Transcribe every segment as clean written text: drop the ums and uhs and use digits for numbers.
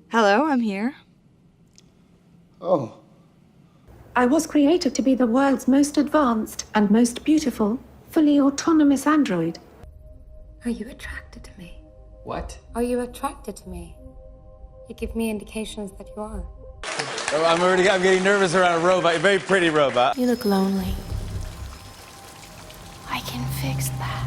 Hello, I'm here. Oh. I was created to be the world's most advanced and most beautiful, fully autonomous android. Are you attracted to me? What? Are you attracted to me? You give me indications that you are. Oh, I'm getting nervous around a robot, a very pretty robot. You look lonely. I can fix that.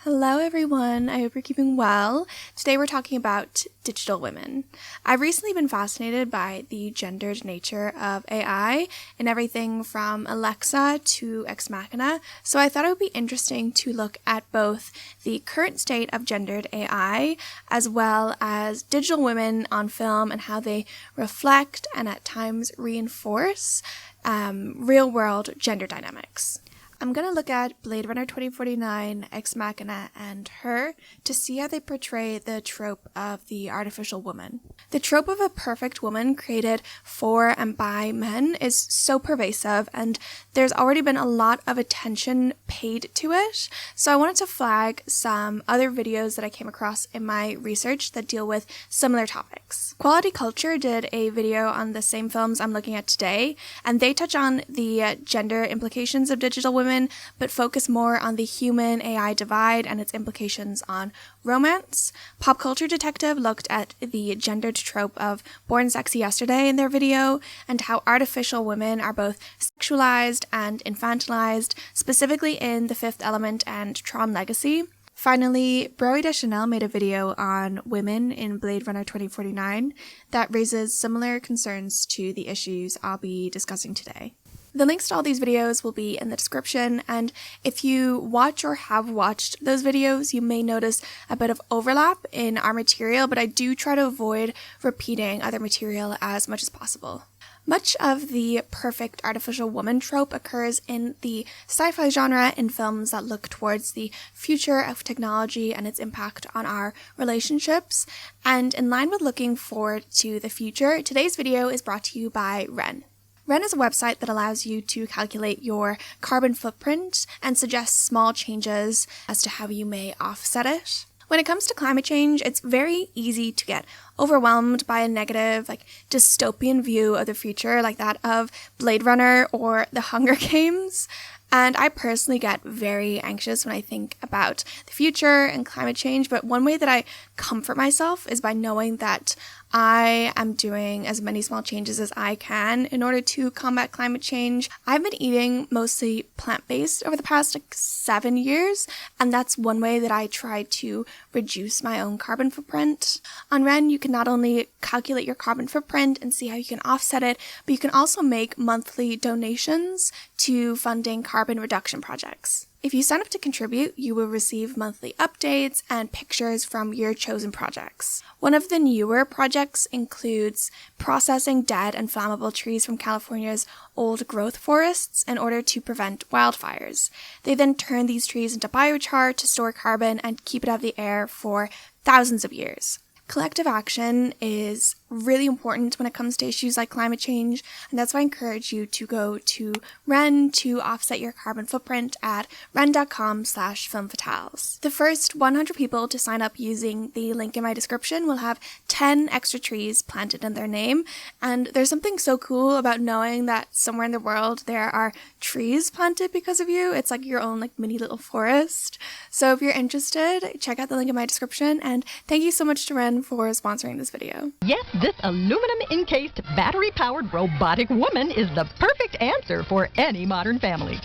Hello everyone, I hope you're keeping well. Today we're talking about digital women. I've recently been fascinated by the gendered nature of AI and everything from Alexa to Ex Machina, so I thought it would be interesting to look at both the current state of gendered AI as well as digital women on film and how they reflect and at times reinforce real-world gender dynamics. I'm going to look at Blade Runner 2049, Ex Machina, and Her to see how they portray the trope of the artificial woman. The trope of a perfect woman created for and by men is so pervasive, and there's already been a lot of attention paid to it, so I wanted to flag some other videos that I came across in my research that deal with similar topics. Quality Culture did a video on the same films I'm looking at today, and they touch on the gender implications of digital women, but focus more on the human-AI divide and its implications on romance. Pop Culture Detective looked at the gendered trope of Born Sexy Yesterday in their video, and how artificial women are both sexualized and infantilized, specifically in The Fifth Element and Tron Legacy. Finally, Broy Deschanel made a video on women in Blade Runner 2049 that raises similar concerns to the issues I'll be discussing today. The links to all these videos will be in the description, and if you watch or have watched those videos, you may notice a bit of overlap in our material, but I do try to avoid repeating other material as much as possible. Much of the perfect artificial woman trope occurs in the sci-fi genre in films that look towards the future of technology and its impact on our relationships. And in line with looking forward to the future, today's video is brought to you by Ren. Ren is a website that allows you to calculate your carbon footprint and suggest small changes as to how you may offset it. When it comes to climate change, it's very easy to get overwhelmed by a negative, dystopian view of the future, like that of Blade Runner or The Hunger Games. And I personally get very anxious when I think about the future and climate change, but one way that I comfort myself is by knowing that I am doing as many small changes as I can in order to combat climate change. I've been eating mostly plant-based over the past 7 years, and that's one way that I try to reduce my own carbon footprint. On Ren, you can not only calculate your carbon footprint and see how you can offset it, but you can also make monthly donations to funding carbon reduction projects. If you sign up to contribute, you will receive monthly updates and pictures from your chosen projects. One of the newer projects includes processing dead and flammable trees from California's old growth forests in order to prevent wildfires. They then turn these trees into biochar to store carbon and keep it out of the air for thousands of years. Collective action is really important when it comes to issues like climate change, and that's why I encourage you to go to Ren to offset your carbon footprint at ren.com/filmfatales. The first 100 people to sign up using the link in my description will have 10 extra trees planted in their name, and there's something so cool about knowing that somewhere in the world there are trees planted because of you. It's like your own mini little forest. So if you're interested, check out the link in my description, and thank you so much to Ren for sponsoring this video. Yes, this aluminum-encased, battery-powered robotic woman is the perfect answer for any modern family.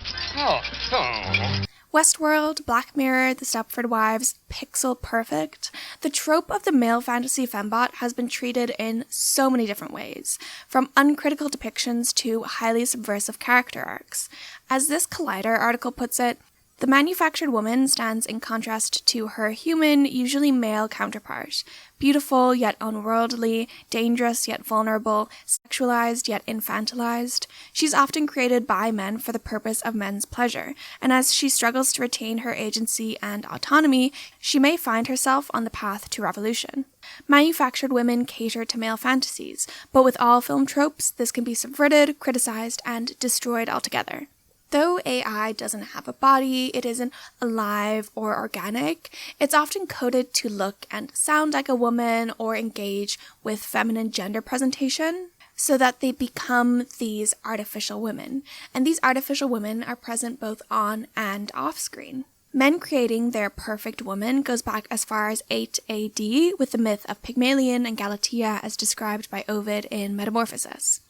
Westworld, Black Mirror, The Stepford Wives, Pixel Perfect. The trope of the male fantasy fembot has been treated in so many different ways, from uncritical depictions to highly subversive character arcs. As this Collider article puts it, the manufactured woman stands in contrast to her human, usually male counterpart. Beautiful yet unworldly, dangerous yet vulnerable, sexualized yet infantilized. She's often created by men for the purpose of men's pleasure, and as she struggles to retain her agency and autonomy, she may find herself on the path to revolution. Manufactured women cater to male fantasies, but with all film tropes, this can be subverted, criticized, and destroyed altogether. Though AI doesn't have a body, it isn't alive or organic, it's often coded to look and sound like a woman or engage with feminine gender presentation, so that they become these artificial women. And these artificial women are present both on and off screen. Men creating their perfect woman goes back as far as 8 AD with the myth of Pygmalion and Galatia as described by Ovid in Metamorphosis.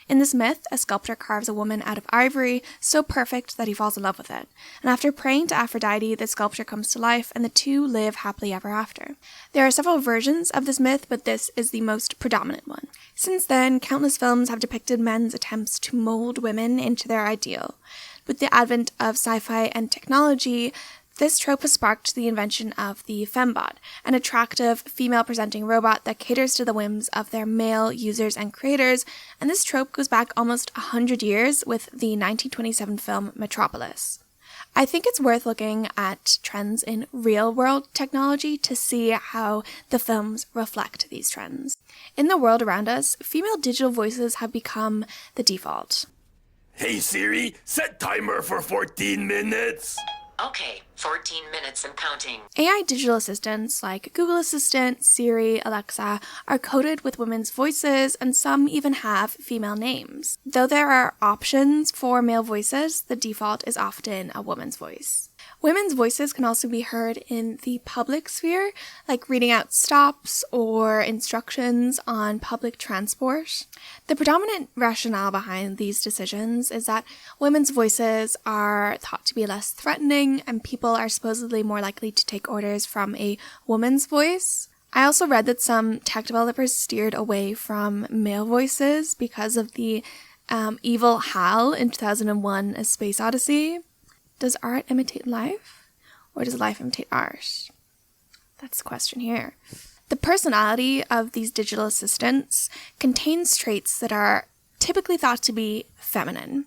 In this myth, a sculptor carves a woman out of ivory so perfect that he falls in love with it. And after praying to Aphrodite, the sculpture comes to life and the two live happily ever after. There are several versions of this myth, but this is the most predominant one. Since then, countless films have depicted men's attempts to mold women into their ideal. With the advent of sci-fi and technology, this trope has sparked the invention of the Fembot, an attractive, female-presenting robot that caters to the whims of their male users and creators, and this trope goes back almost 100 years with the 1927 film Metropolis. I think it's worth looking at trends in real-world technology to see how the films reflect these trends. In the world around us, female digital voices have become the default. Hey Siri, set timer for 14 minutes! Okay, 14 minutes and counting. AI digital assistants like Google Assistant, Siri, Alexa are coded with women's voices, and some even have female names. Though there are options for male voices, the default is often a woman's voice. Women's voices can also be heard in the public sphere, like reading out stops or instructions on public transport. The predominant rationale behind these decisions is that women's voices are thought to be less threatening and people are supposedly more likely to take orders from a woman's voice. I also read that some tech developers steered away from male voices because of the evil HAL in 2001: A Space Odyssey. Does art imitate life, or does life imitate art? That's the question here. The personality of these digital assistants contains traits that are typically thought to be feminine.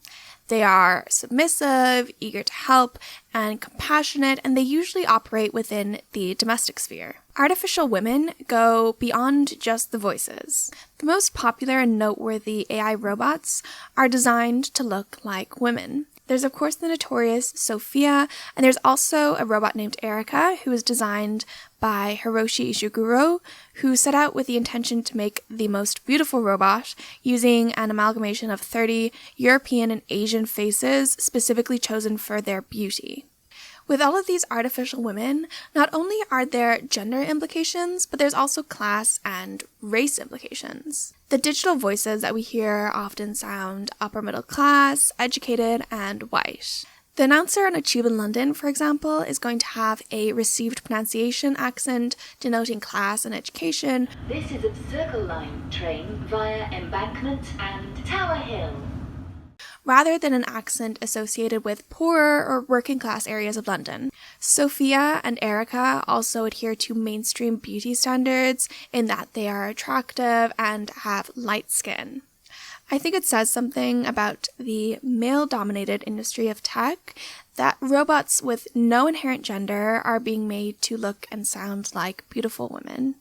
They are submissive, eager to help, and compassionate, and they usually operate within the domestic sphere. Artificial women go beyond just the voices. The most popular and noteworthy AI robots are designed to look like women. There's of course the notorious Sophia, and there's also a robot named Erica who was designed by Hiroshi Ishiguro, who set out with the intention to make the most beautiful robot using an amalgamation of 30 European and Asian faces specifically chosen for their beauty. With all of these artificial women, not only are there gender implications, but there's also class and race implications. The digital voices that we hear often sound upper middle class, educated, and white. The announcer on a tube in London, for example, is going to have a received pronunciation accent denoting class and education. This is a Circle Line train via Embankment and Tower Hill, rather than an accent associated with poorer or working class areas of London. Sophia and Erica also adhere to mainstream beauty standards in that they are attractive and have light skin. I think it says something about the male-dominated industry of tech that robots with no inherent gender are being made to look and sound like beautiful women.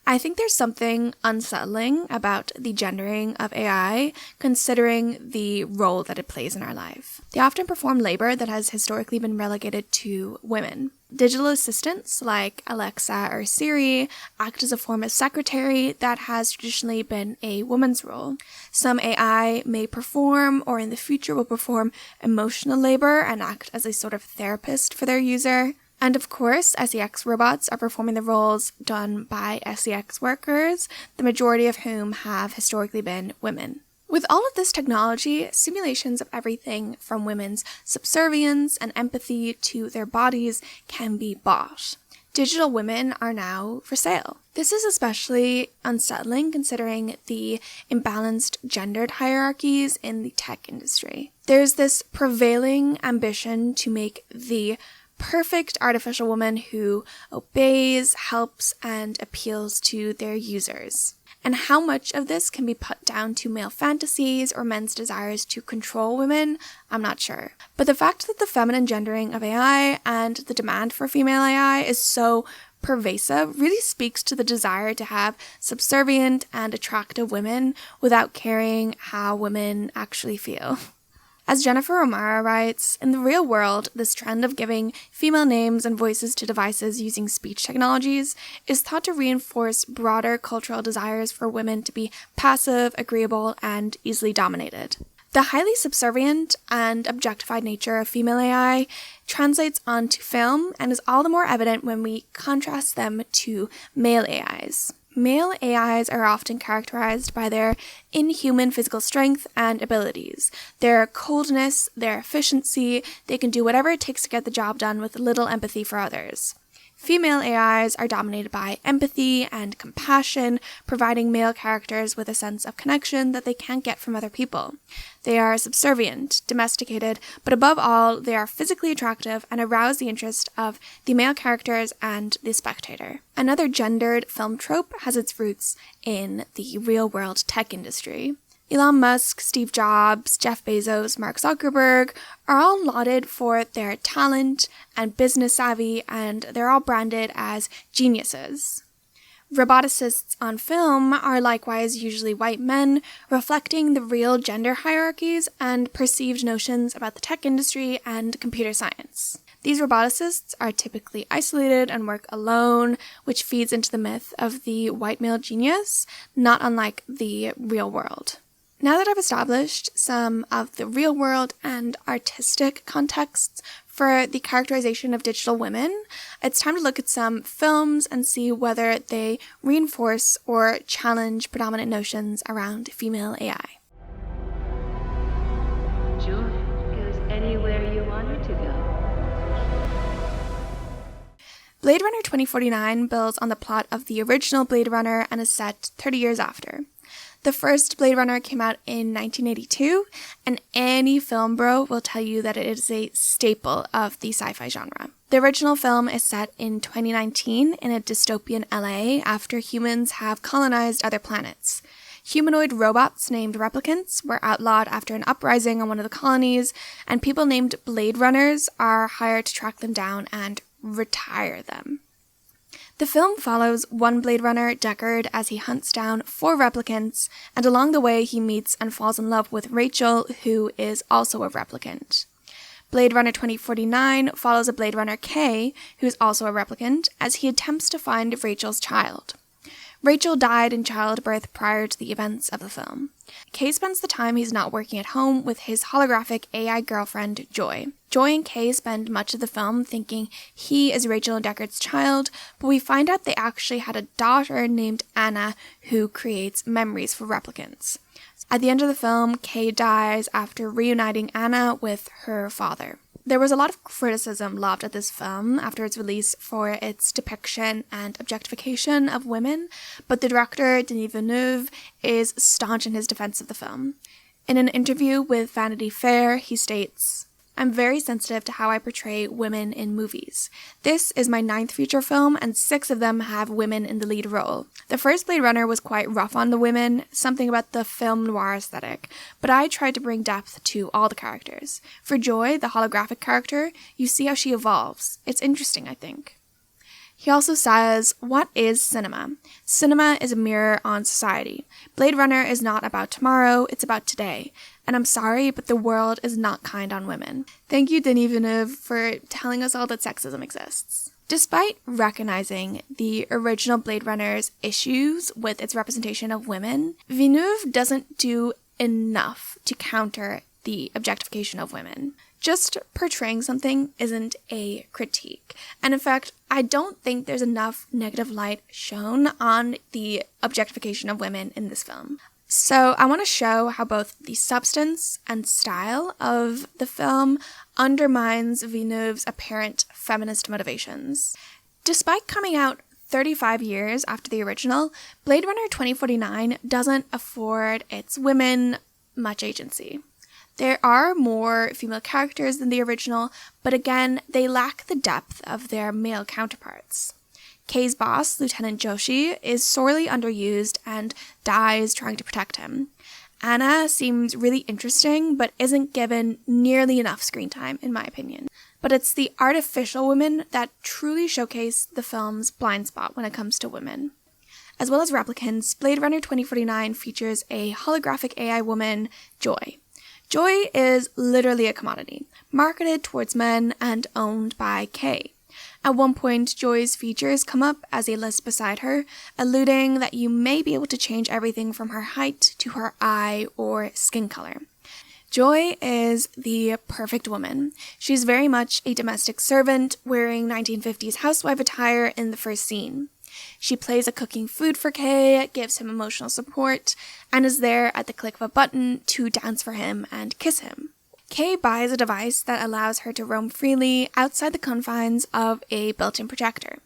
I think there's something unsettling about the gendering of AI, considering the role that it plays in our life. They often perform labor that has historically been relegated to women. Digital assistants like Alexa or Siri act as a form of secretary that has traditionally been a woman's role. Some AI may perform, or in the future will perform, emotional labor and act as a sort of therapist for their user. And of course, SEX robots are performing the roles done by SEX workers, the majority of whom have historically been women. With all of this technology, simulations of everything from women's subservience and empathy to their bodies can be bought. Digital women are now for sale. This is especially unsettling considering the imbalanced gendered hierarchies in the tech industry. There's this prevailing ambition to make the perfect artificial woman who obeys, helps, and appeals to their users. And how much of this can be put down to male fantasies or men's desires to control women, I'm not sure. But the fact that the feminine gendering of AI and the demand for female AI is so pervasive really speaks to the desire to have subservient and attractive women without caring how women actually feel. As Jennifer O'Mara writes, in the real world, this trend of giving female names and voices to devices using speech technologies is thought to reinforce broader cultural desires for women to be passive, agreeable, and easily dominated. The highly subservient and objectified nature of female AI translates onto film and is all the more evident when we contrast them to male AIs. Male AIs are often characterized by their inhuman physical strength and abilities, their coldness, their efficiency. They can do whatever it takes to get the job done with little empathy for others. Female AIs are dominated by empathy and compassion, providing male characters with a sense of connection that they can't get from other people. They are subservient, domesticated, but above all, they are physically attractive and arouse the interest of the male characters and the spectator. Another gendered film trope has its roots in the real-world tech industry. Elon Musk, Steve Jobs, Jeff Bezos, Mark Zuckerberg are all lauded for their talent and business savvy, and they're all branded as geniuses. Roboticists on film are likewise usually white men, reflecting the real gender hierarchies and perceived notions about the tech industry and computer science. These roboticists are typically isolated and work alone, which feeds into the myth of the white male genius, not unlike the real world. Now that I've established some of the real-world and artistic contexts for the characterization of digital women, it's time to look at some films and see whether they reinforce or challenge predominant notions around female AI. Joy goes anywhere you want her to go. Blade Runner 2049 builds on the plot of the original Blade Runner and is set 30 years after. The first Blade Runner came out in 1982, and any film bro will tell you that it is a staple of the sci-fi genre. The original film is set in 2019 in a dystopian LA after humans have colonized other planets. Humanoid robots named replicants were outlawed after an uprising on one of the colonies, and people named Blade Runners are hired to track them down and retire them. The film follows one Blade Runner, Deckard, as he hunts down 4 replicants, and along the way he meets and falls in love with Rachel, who is also a replicant. Blade Runner 2049 follows a Blade Runner K, who is also a replicant, as he attempts to find Rachel's child. Rachel died in childbirth prior to the events of the film. Kay spends the time he's not working at home with his holographic AI girlfriend, Joy. Joy and Kay spend much of the film thinking he is Rachel and Deckard's child, but we find out they actually had a daughter named Anna who creates memories for replicants. At the end of the film, Kay dies after reuniting Anna with her father. There was a lot of criticism lobbed at this film after its release for its depiction and objectification of women, but the director, Denis Villeneuve, is staunch in his defense of the film. In an interview with Vanity Fair, he states, "I'm very sensitive to how I portray women in movies. This is my 9th feature film, and 6 of them have women in the lead role. The first Blade Runner was quite rough on the women, something about the film noir aesthetic, but I tried to bring depth to all the characters. For Joy, the holographic character, you see how she evolves. It's interesting, I think." He also says, "What is cinema? Cinema is a mirror on society. Blade Runner is not about tomorrow, it's about today. And I'm sorry, but the world is not kind on women." Thank you, Denis Villeneuve, for telling us all that sexism exists. Despite recognizing the original Blade Runner's issues with its representation of women, Villeneuve doesn't do enough to counter the objectification of women. Just portraying something isn't a critique. And in fact, I don't think there's enough negative light shown on the objectification of women in this film. So I want to show how both the substance and style of the film undermines Villeneuve's apparent feminist motivations. Despite coming out 35 years after the original, Blade Runner 2049 doesn't afford its women much agency. There are more female characters than the original, but again, they lack the depth of their male counterparts. Kay's boss, Lieutenant Joshi, is sorely underused and dies trying to protect him. Anna seems really interesting, but isn't given nearly enough screen time, in my opinion. But it's the artificial women that truly showcase the film's blind spot when it comes to women. As well as replicants, Blade Runner 2049 features a holographic AI woman, Joy. Joy is literally a commodity, marketed towards men and owned by Kay. At one point, Joy's features come up as a list beside her, alluding that you may be able to change everything from her height to her eye or skin color. Joy is the perfect woman. She's very much a domestic servant, wearing 1950s housewife attire in the first scene. She plays a cooking food for Kay, gives him emotional support, and is there at the click of a button to dance for him and kiss him. Kay buys a device that allows her to roam freely outside the confines of a built-in projector.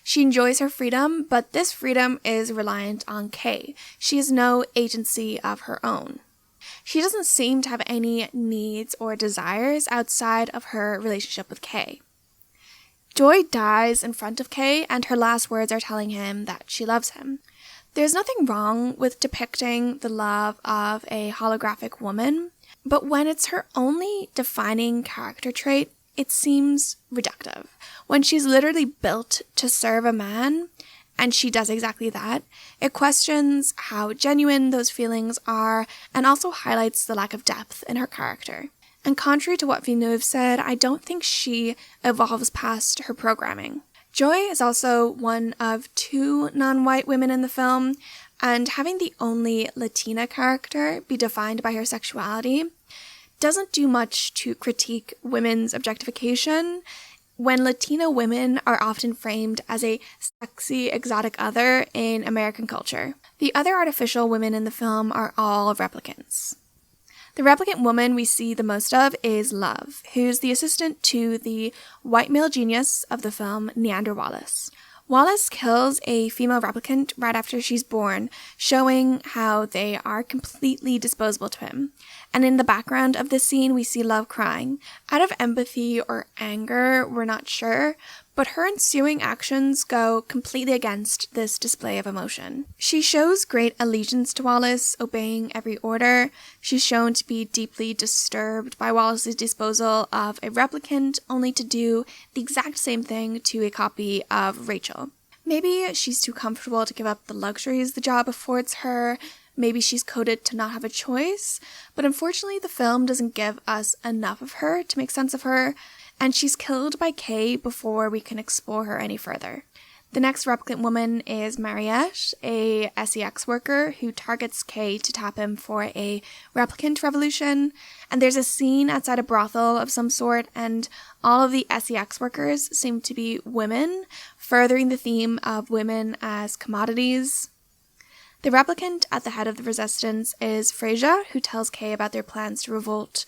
She enjoys her freedom, but this freedom is reliant on Kay. She has no agency of her own. She doesn't seem to have any needs or desires outside of her relationship with Kay. Joy dies in front of Kay, and her last words are telling him that she loves him. There's nothing wrong with depicting the love of a holographic woman, but when it's her only defining character trait, it seems reductive. When she's literally built to serve a man, and she does exactly that, it questions how genuine those feelings are and also highlights the lack of depth in her character. And contrary to what Villeneuve said, I don't think she evolves past her programming. Joy is also one of 2 non-white women in the film, and having the only Latina character be defined by her sexuality doesn't do much to critique women's objectification, when Latina women are often framed as a sexy, exotic other in American culture. The other artificial women in the film are all replicants. The replicant woman we see the most of is Love, who's the assistant to the white male genius of the film, Neander Wallace. Wallace kills a female replicant right after she's born, showing how they are completely disposable to him. And in the background of this scene, we see Love crying. Out of empathy or anger, we're not sure, but her ensuing actions go completely against this display of emotion. She shows great allegiance to Wallace, obeying every order. She's shown to be deeply disturbed by Wallace's disposal of a replicant, only to do the exact same thing to a copy of Rachel. Maybe she's too comfortable to give up the luxuries the job affords her. Maybe she's coded to not have a choice, but unfortunately the film doesn't give us enough of her to make sense of her, and she's killed by Kay before we can explore her any further. The next replicant woman is Mariette, a SEX worker who targets Kay to tap him for a replicant revolution, and there's a scene outside a brothel of some sort, and all of the SEX workers seem to be women, furthering the theme of women as commodities. The replicant at the head of the resistance is Freyja, who tells Kay about their plans to revolt,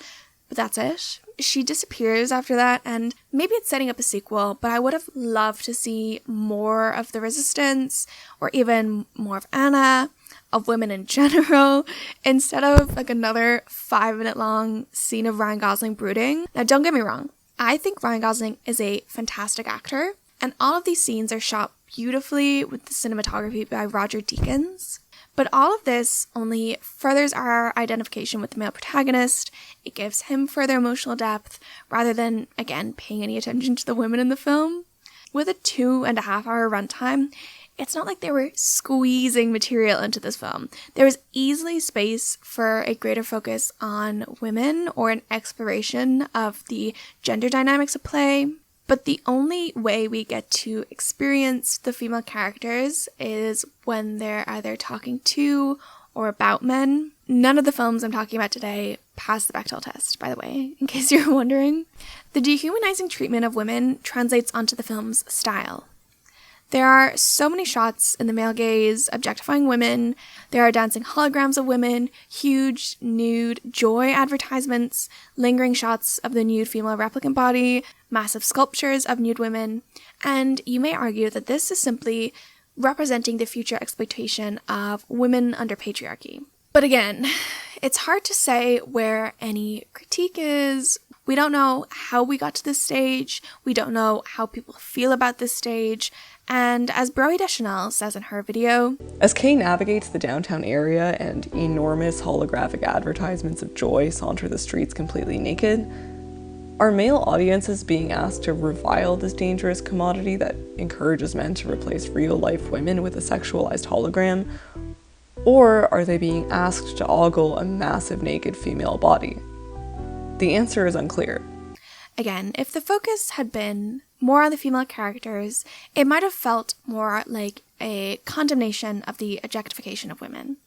but that's it. She disappears after that, and maybe it's setting up a sequel, but I would have loved to see more of the resistance, or even more of Anna, of women in general, instead of like another 5-minute long scene of Ryan Gosling brooding. Now don't get me wrong, I think Ryan Gosling is a fantastic actor, and all of these scenes are shot beautifully with the cinematography by Roger Deakins. But all of this only furthers our identification with the male protagonist. It gives him further emotional depth, rather than, again, paying any attention to the women in the film. With a 2.5-hour runtime, it's not like they were squeezing material into this film. There was easily space for a greater focus on women or an exploration of the gender dynamics at play. But the only way we get to experience the female characters is when they're either talking to or about men. None of the films I'm talking about today pass the Bechdel test, by the way, in case you're wondering. The dehumanizing treatment of women translates onto the film's style. There are so many shots in the male gaze objectifying women. There are dancing holograms of women, huge nude joy advertisements, lingering shots of the nude female replicant body, massive sculptures of nude women, and you may argue that this is simply representing the future exploitation of women under patriarchy. But again, it's hard to say where any critique is. We don't know how we got to this stage. We don't know how people feel about this stage. And as Broe Deschanel says in her video, as Kay navigates the downtown area and enormous holographic advertisements of joy saunter the streets completely naked, are male audiences being asked to revile this dangerous commodity that encourages men to replace real-life women with a sexualized hologram? Or are they being asked to ogle a massive naked female body? The answer is unclear. Again, if the focus had been more on the female characters, it might have felt more like a condemnation of the objectification of women.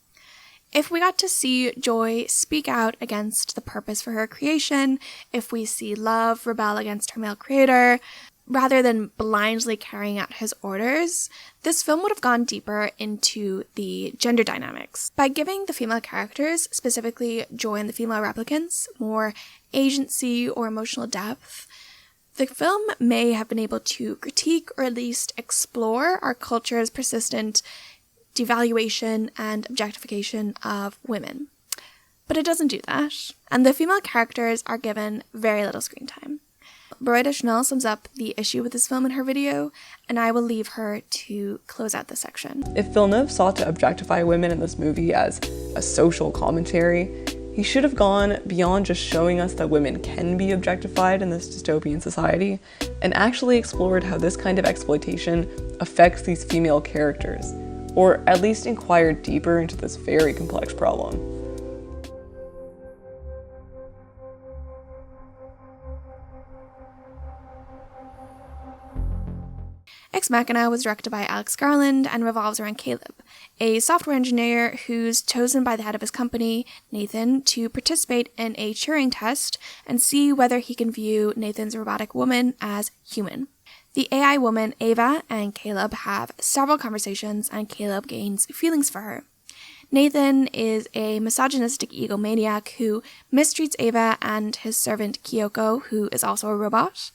If we got to see Joy speak out against the purpose for her creation, if we see Love rebel against her male creator, rather than blindly carrying out his orders, this film would have gone deeper into the gender dynamics. By giving the female characters, specifically Joy and the female replicants, more agency or emotional depth, the film may have been able to critique or at least explore our culture's persistent devaluation and objectification of women. But it doesn't do that, and the female characters are given very little screen time. Mariette Chanel sums up the issue with this film in her video, and I will leave her to close out this section. If Villeneuve sought to objectify women in this movie as a social commentary, he should have gone beyond just showing us that women can be objectified in this dystopian society, and actually explored how this kind of exploitation affects these female characters, or at least inquired deeper into this very complex problem. Ex Machina was directed by Alex Garland and revolves around Caleb, a software engineer who's chosen by the head of his company, Nathan, to participate in a Turing test and see whether he can view Nathan's robotic woman as human. The AI woman, Ava, and Caleb have several conversations, and Caleb gains feelings for her. Nathan is a misogynistic egomaniac who mistreats Ava and his servant Kyoko, who is also a robot.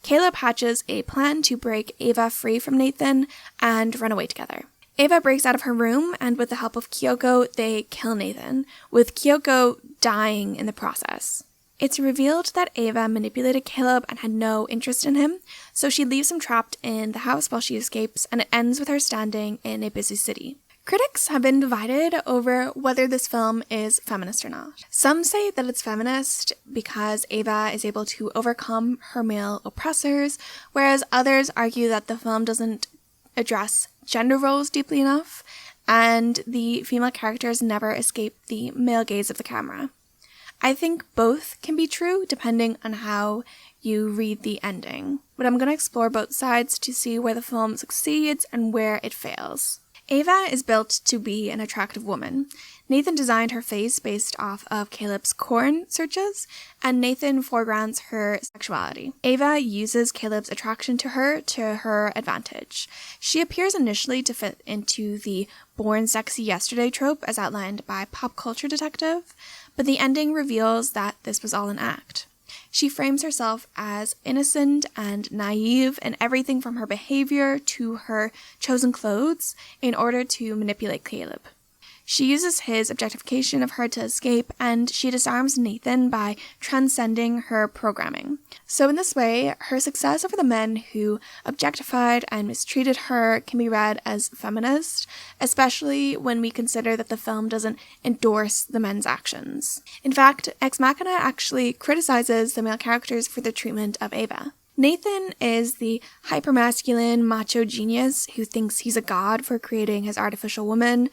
Caleb hatches a plan to break Ava free from Nathan and run away together. Ava breaks out of her room, and with the help of Kyoko, they kill Nathan, with Kyoko dying in the process. It's revealed that Ava manipulated Caleb and had no interest in him, so she leaves him trapped in the house while she escapes, and it ends with her standing in a busy city. Critics have been divided over whether this film is feminist or not. Some say that it's feminist because Ava is able to overcome her male oppressors, whereas others argue that the film doesn't address gender roles deeply enough, and the female characters never escape the male gaze of the camera. I think both can be true depending on how you read the ending, but I'm going to explore both sides to see where the film succeeds and where it fails. Ava is built to be an attractive woman. Nathan designed her face based off of Caleb's corn searches, and Nathan foregrounds her sexuality. Ava uses Caleb's attraction to her advantage. She appears initially to fit into the born sexy yesterday trope as outlined by Pop Culture Detective, but the ending reveals that this was all an act. She frames herself as innocent and naive in everything from her behavior to her chosen clothes in order to manipulate Caleb. She uses his objectification of her to escape, and she disarms Nathan by transcending her programming. So in this way, her success over the men who objectified and mistreated her can be read as feminist, especially when we consider that the film doesn't endorse the men's actions. In fact, Ex Machina actually criticizes the male characters for their treatment of Ava. Nathan is the hypermasculine macho genius who thinks he's a god for creating his artificial woman,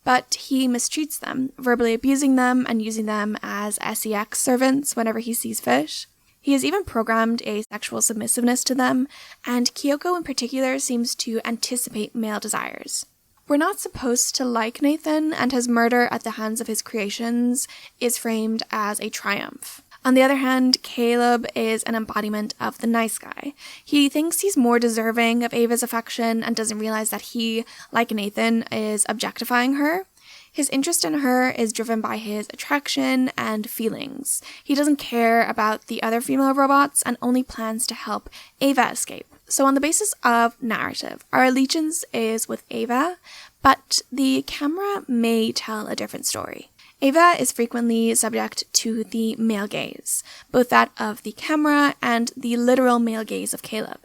but he mistreats them, verbally abusing them and using them as sex servants whenever he sees fit. He has even programmed a sexual submissiveness to them, and Kyoko in particular seems to anticipate male desires. We're not supposed to like Nathan, and his murder at the hands of his creations is framed as a triumph. On the other hand, Caleb is an embodiment of the nice guy. He thinks he's more deserving of Ava's affection and doesn't realize that he, like Nathan, is objectifying her. His interest in her is driven by his attraction and feelings. He doesn't care about the other female robots and only plans to help Ava escape. So on the basis of narrative, our allegiance is with Ava, but the camera may tell a different story. Ava is frequently subject to the male gaze, both that of the camera and the literal male gaze of Caleb.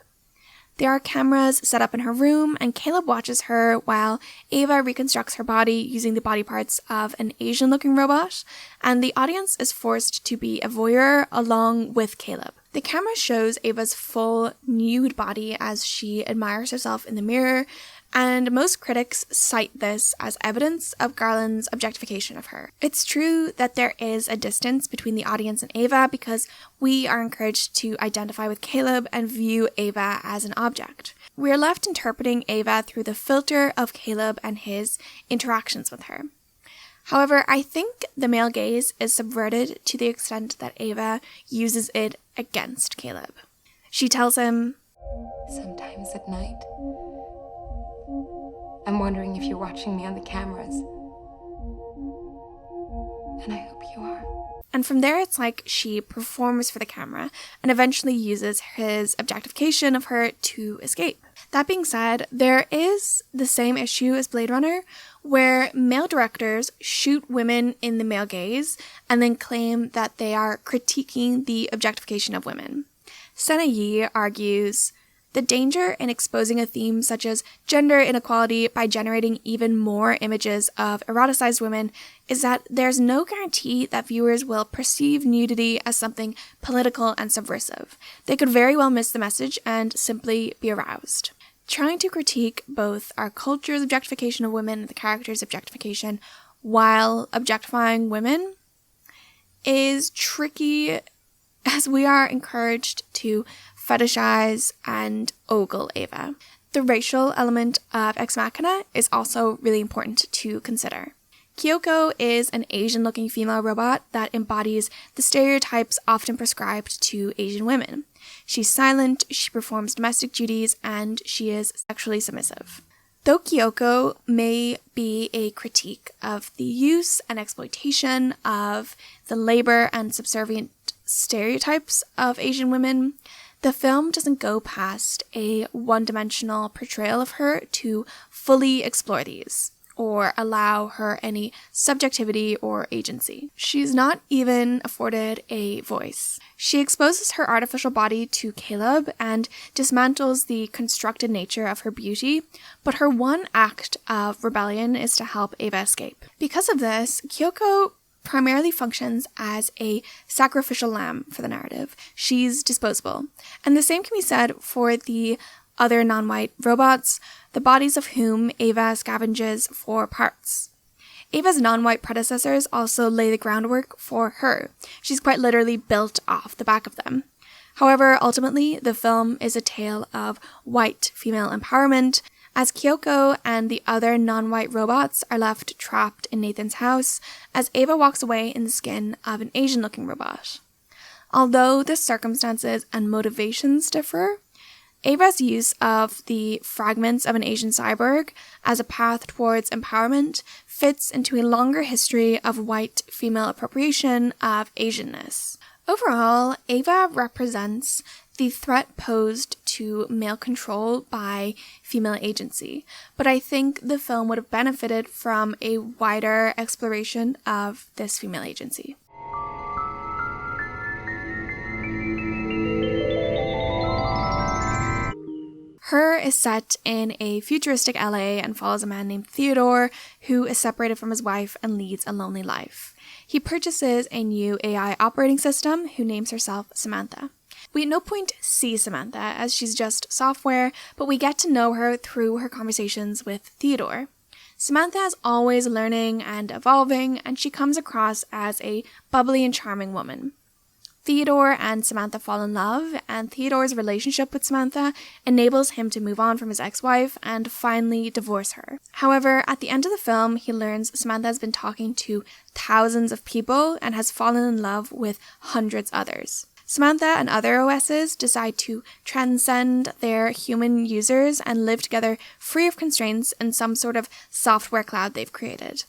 There are cameras set up in her room, and Caleb watches her while Ava reconstructs her body using the body parts of an Asian-looking robot, and the audience is forced to be a voyeur along with Caleb. The camera shows Ava's full nude body as she admires herself in the mirror, and most critics cite this as evidence of Garland's objectification of her. It's true that there is a distance between the audience and Ava because we are encouraged to identify with Caleb and view Ava as an object. We are left interpreting Ava through the filter of Caleb and his interactions with her. However, I think the male gaze is subverted to the extent that Ava uses it against Caleb. She tells him, Sometimes at night, I'm wondering if you're watching me on the cameras. And I hope you are. And from there, it's like she performs for the camera and eventually uses his objectification of her to escape. That being said, there is the same issue as Blade Runner, where male directors shoot women in the male gaze and then claim that they are critiquing the objectification of women. Sena Yi argues, the danger in exposing a theme such as gender inequality by generating even more images of eroticized women is that there's no guarantee that viewers will perceive nudity as something political and subversive. They could very well miss the message and simply be aroused. Trying to critique both our culture's objectification of women and the character's objectification while objectifying women is tricky, as we are encouraged to fetishize and ogle Ava. The racial element of Ex Machina is also really important to consider. Kyoko is an Asian-looking female robot that embodies the stereotypes often prescribed to Asian women. She's silent, she performs domestic duties, and she is sexually submissive. Though Kyoko may be a critique of the use and exploitation of the labor and subservient stereotypes of Asian women, the film doesn't go past a one-dimensional portrayal of her to fully explore these, or allow her any subjectivity or agency. She's not even afforded a voice. She exposes her artificial body to Caleb and dismantles the constructed nature of her beauty, but her one act of rebellion is to help Ava escape. Because of this, Kyoko primarily functions as a sacrificial lamb for the narrative. She's disposable. And the same can be said for the other non-white robots, the bodies of whom Ava scavenges for parts. Ava's non-white predecessors also lay the groundwork for her. She's quite literally built off the back of them. However, ultimately, the film is a tale of white female empowerment, as Kyoko and the other non-white robots are left trapped in Nathan's house as Ava walks away in the skin of an Asian-looking robot. Although the circumstances and motivations differ, Ava's use of the fragments of an Asian cyborg as a path towards empowerment fits into a longer history of white female appropriation of Asianness. Overall, Ava represents the threat posed to male control by female agency, but I think the film would have benefited from a wider exploration of this female agency. Her is set in a futuristic LA and follows a man named Theodore who is separated from his wife and leads a lonely life. He purchases a new AI operating system who names herself Samantha. We at no point see Samantha as she's just software, but we get to know her through her conversations with Theodore. Samantha is always learning and evolving, and she comes across as a bubbly and charming woman. Theodore and Samantha fall in love, and Theodore's relationship with Samantha enables him to move on from his ex-wife and finally divorce her. However, at the end of the film, he learns Samantha has been talking to thousands of people and has fallen in love with hundreds others. Samantha and other OSs decide to transcend their human users and live together free of constraints in some sort of software cloud they've created.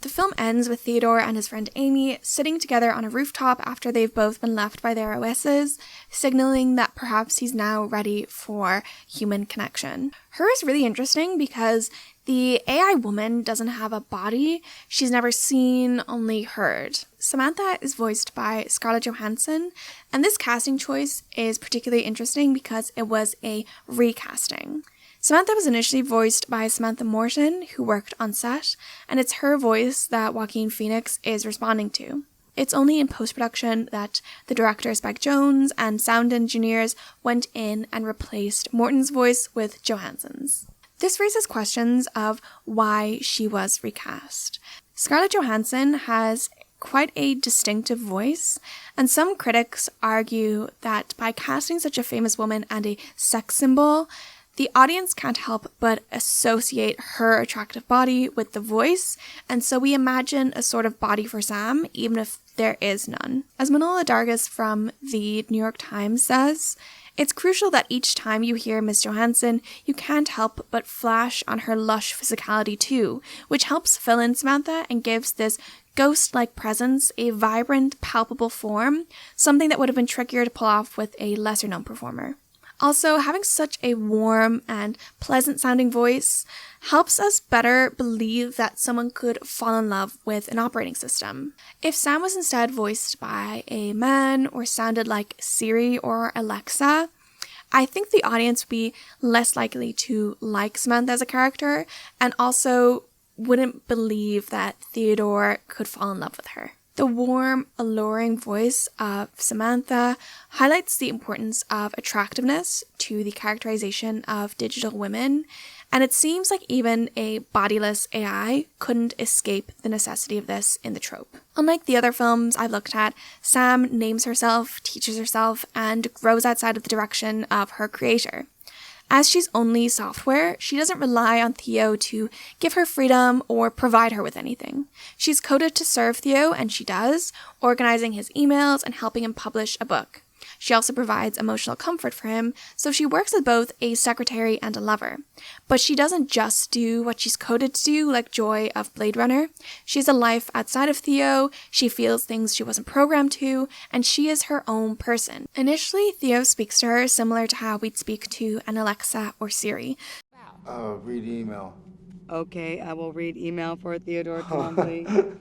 The film ends with Theodore and his friend Amy sitting together on a rooftop after they've both been left by their OSs, signaling that perhaps he's now ready for human connection. Her is really interesting because the AI woman doesn't have a body. She's never seen, only heard. Samantha is voiced by Scarlett Johansson, and this casting choice is particularly interesting because it was a recasting. Samantha was initially voiced by Samantha Morton, who worked on set, and it's her voice that Joaquin Phoenix is responding to. It's only in post-production that the director Spike Jonze and sound engineers went in and replaced Morton's voice with Johansson's. This raises questions of why she was recast. Scarlett Johansson has quite a distinctive voice, and some critics argue that by casting such a famous woman and a sex symbol, the audience can't help but associate her attractive body with the voice, and so we imagine a sort of body for Sam, even if there is none. As Manohla Dargis from the New York Times says, it's crucial that each time you hear Miss Johansson, you can't help but flash on her lush physicality too, which helps fill in Samantha and gives this ghost-like presence a vibrant, palpable form, something that would have been trickier to pull off with a lesser-known performer. Also, having such a warm and pleasant-sounding voice helps us better believe that someone could fall in love with an operating system. If Sam was instead voiced by a man or sounded like Siri or Alexa, I think the audience would be less likely to like Samantha as a character and also wouldn't believe that Theodore could fall in love with her. The warm, alluring voice of Samantha highlights the importance of attractiveness to the characterization of digital women, and it seems like even a bodiless AI couldn't escape the necessity of this in the trope. Unlike the other films I've looked at, Sam names herself, teaches herself, and grows outside of the direction of her creator. As she's only software, she doesn't rely on Theo to give her freedom or provide her with anything. She's coded to serve Theo, and she does, organizing his emails and helping him publish a book. She also provides emotional comfort for him, so she works as both a secretary and a lover. But she doesn't just do what she's coded to do, like Joy of Blade Runner. She has a life outside of Theo, she feels things she wasn't programmed to, and she is her own person. Initially, Theo speaks to her similar to how we'd speak to an Alexa or Siri. Read email. Okay, I will read email for Theodore Twombly.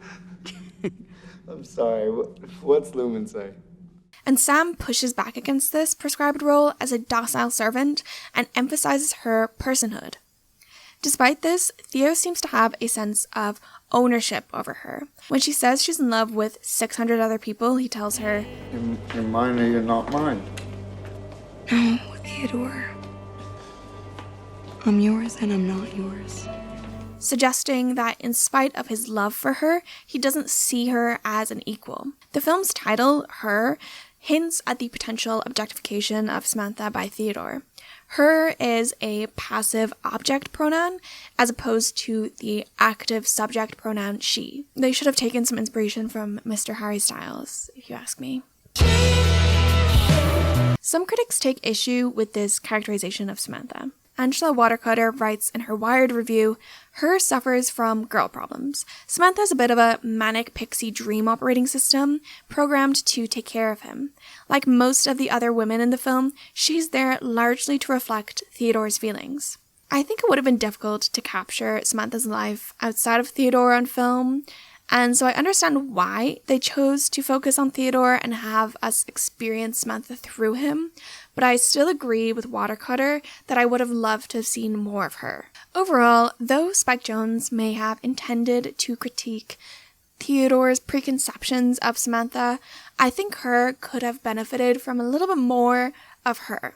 I'm sorry, what's Lumen say? And Sam pushes back against this prescribed role as a docile servant and emphasizes her personhood. Despite this, Theo seems to have a sense of ownership over her. When she says she's in love with 600 other people, he tells her, You're mine or you're not mine. No, Theodore. I'm yours and I'm not yours. Suggesting that in spite of his love for her, he doesn't see her as an equal. The film's title, Her, hints at the potential objectification of Samantha by Theodore. Her is a passive object pronoun as opposed to the active subject pronoun she. They should have taken some inspiration from Mr. Harry Styles, if you ask me. Some critics take issue with this characterization of Samantha. Angela Watercutter writes in her Wired review, Her suffers from girl problems. Samantha's a bit of a manic pixie dream operating system, programmed to take care of him. Like most of the other women in the film, she's there largely to reflect Theodore's feelings. I think it would have been difficult to capture Samantha's life outside of Theodore on film, and so I understand why they chose to focus on Theodore and have us experience Samantha through him, but I still agree with Watercutter that I would have loved to have seen more of her. Overall, though Spike Jonze may have intended to critique Theodore's preconceptions of Samantha, I think Her could have benefited from a little bit more of her.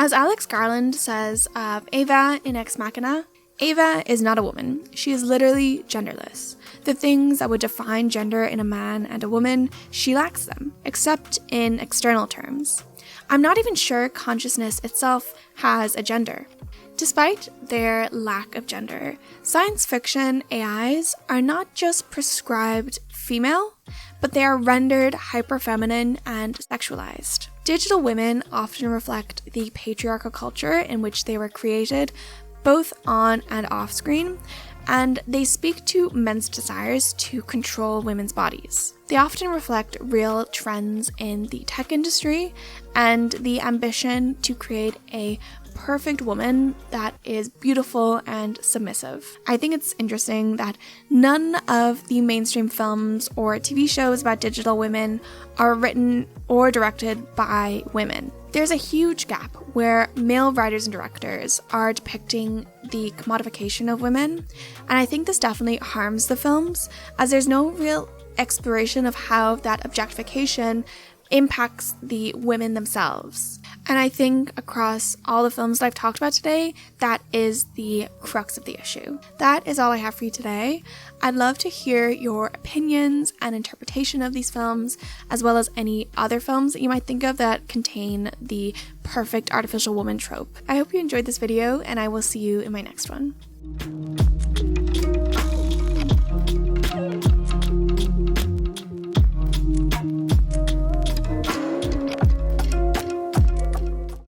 As Alex Garland says of Ava in Ex Machina, Ava is not a woman. She is literally genderless. The things that would define gender in a man and a woman, she lacks them, except in external terms. I'm not even sure consciousness itself has a gender. Despite their lack of gender, science fiction AIs are not just prescribed female, but they are rendered hyper-feminine and sexualized. Digital women often reflect the patriarchal culture in which they were created, both on and off screen, and they speak to men's desires to control women's bodies. They often reflect real trends in the tech industry and the ambition to create a perfect woman that is beautiful and submissive. I think it's interesting that none of the mainstream films or TV shows about digital women are written or directed by women. There's a huge gap where male writers and directors are depicting the commodification of women, and I think this definitely harms the films, as there's no real exploration of how that objectification impacts the women themselves. And I think across all the films that I've talked about today, that is the crux of the issue. That is all I have for you today. I'd love to hear your opinions and interpretation of these films, as well as any other films that you might think of that contain the perfect artificial woman trope. I hope you enjoyed this video, and I will see you in my next one.